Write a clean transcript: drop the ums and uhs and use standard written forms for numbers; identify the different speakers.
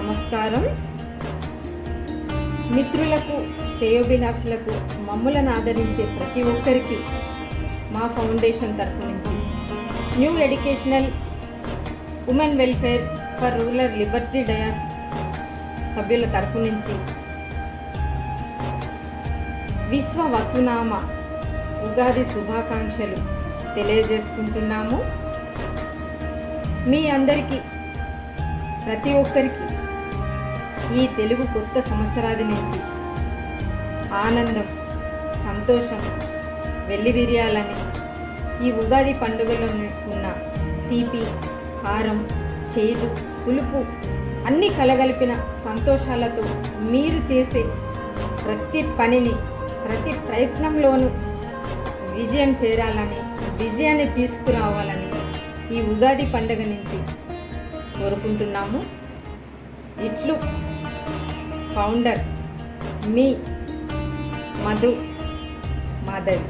Speaker 1: నమస్కారం. మిత్రులకు, శ్రేయోభిలాషులకు, మమ్ములను ఆదరించే ప్రతి ఒక్కరికి మా ఫౌండేషన్ తరఫు నుంచి new educational women welfare for rural Liberty dais సభ్యుల తరఫు నుంచి విశ్వ వసునామ ఉగాది శుభాకాంక్షలు తెలియజేసుకుంటున్నాము. మీ అందరికీ, ప్రతి ఒక్కరికి ఈ తెలుగు కొత్త సంవత్సరాది నుంచి ఆనందం, సంతోషం వెల్లివిరియాలని, ఈ ఉగాది పండుగలో ఉన్న తీపి, కారం, చేదు, పులుపు అన్నీ కలగలిపిన సంతోషాలతో మీరు చేసే ప్రతి పనిని, ప్రతి ప్రయత్నంలోనూ విజయం చేరాలని, విజయాన్ని తీసుకురావాలని ఈ ఉగాది పండుగ నుంచి కోరుకుంటున్నాము. ఇట్లు ఫౌండర్ మీ మధు మాధవి.